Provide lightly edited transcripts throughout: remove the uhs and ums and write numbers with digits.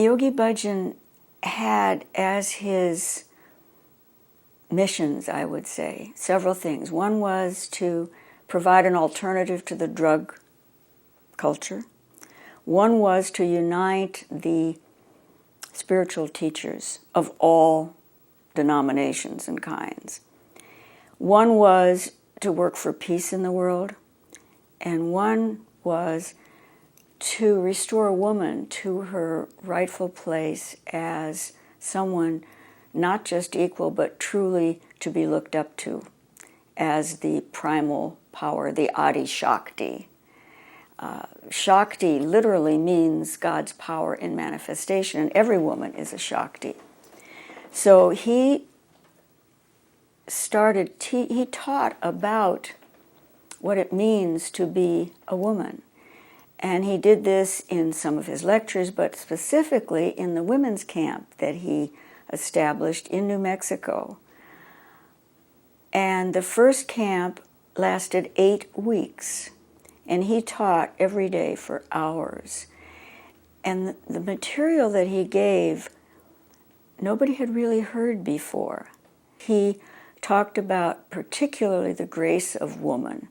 Yogi Bhajan had as his missions, I would say, several things. One was to provide an alternative to the drug culture. One was to unite the spiritual teachers of all denominations and kinds. One was to work for peace in the world, and one was to restore a woman to her rightful place as someone not just equal, but truly to be looked up to as the primal power, the Adi Shakti. Shakti literally means God's power in manifestation, and every woman is a Shakti. So he taught about what it means to be a woman. And he did this in some of his lectures, but specifically in the women's camp that he established in New Mexico. And the first camp lasted 8 weeks, and he taught every day for hours. And the material that he gave, nobody had really heard before. He talked about particularly the grace of woman.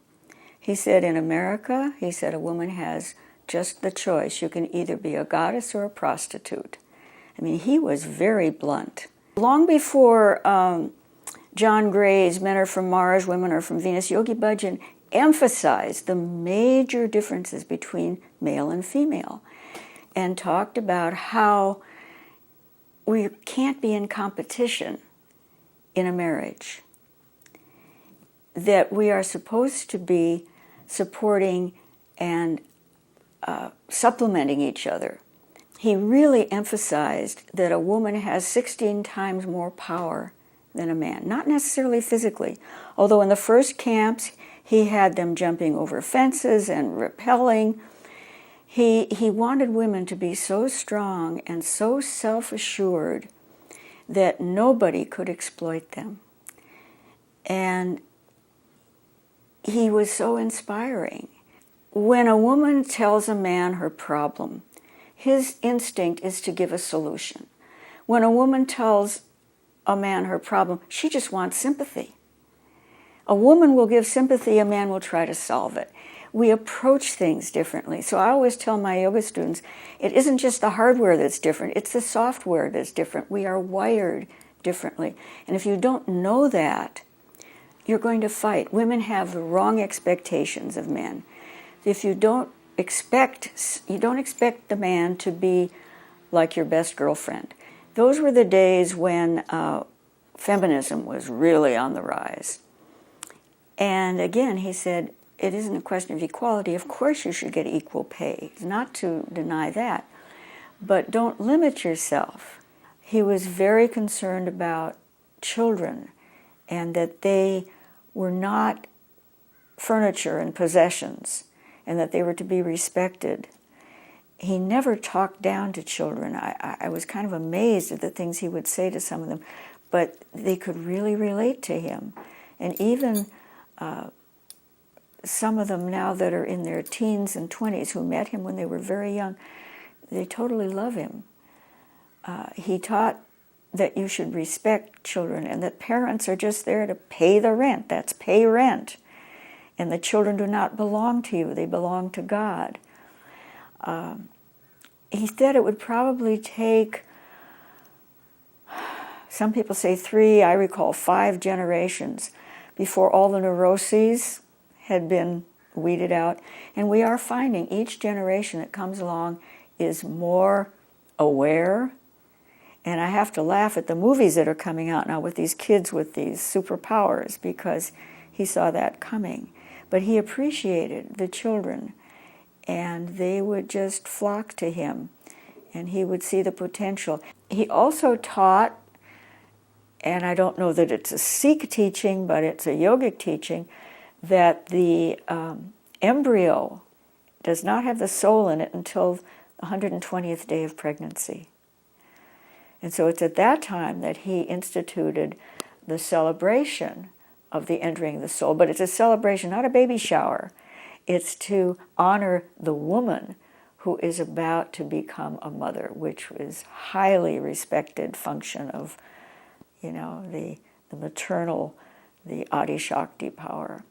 He said in America, he said a woman has just the choice. You can either be a goddess or a prostitute. I mean, he was very blunt. Long before John Gray's Men Are From Mars, Women Are From Venus, Yogi Bhajan emphasized the major differences between male and female and talked about how we can't be in competition in a marriage, that we are supposed to be supporting and supplementing each other. He really emphasized that a woman has 16 times more power than a man, not necessarily physically, although in the first camps he had them jumping over fences and rappelling. He wanted women to be so strong and so self-assured that nobody could exploit them. And he was so inspiring. When a woman tells a man her problem, his instinct is to give a solution. When a woman tells a man her problem, she just wants sympathy. A woman will give sympathy, a man will try to solve it. We approach things differently. So I always tell my yoga students, it isn't just the hardware that's different, it's the software that's different. We are wired differently. And if you don't know that, you're going to fight. Women have the wrong expectations of men. If you don't expect the man to be like your best girlfriend. Those were the days when feminism was really on the rise. And again, he said, it isn't a question of equality. Of course you should get equal pay, not to deny that. But don't limit yourself. He was very concerned about children and that they were not furniture and possessions and that they were to be respected. He never talked down to children. I was kind of amazed at the things he would say to some of them, but they could really relate to him. And even some of them now that are in their teens and 20s who met him when they were very young, they totally love him. He taught that you should respect children and that parents are just there to pay the rent. That's pay rent. And the children do not belong to you. They belong to God. He said it would probably take, some people say 3, I recall 5 generations before all the neuroses had been weeded out. And we are finding each generation that comes along is more aware. And I have to laugh at the movies that are coming out now with these kids with these superpowers because he saw that coming. But he appreciated the children, and they would just flock to him, and he would see the potential. He also taught, and I don't know that it's a Sikh teaching, but it's a yogic teaching, that the embryo does not have the soul in it until the 120th day of pregnancy. And so it's at that time that he instituted the celebration of the entering the soul. But it's a celebration, not a baby shower. It's to honor the woman who is about to become a mother, which is highly respected function of, the maternal, the Adi Shakti power.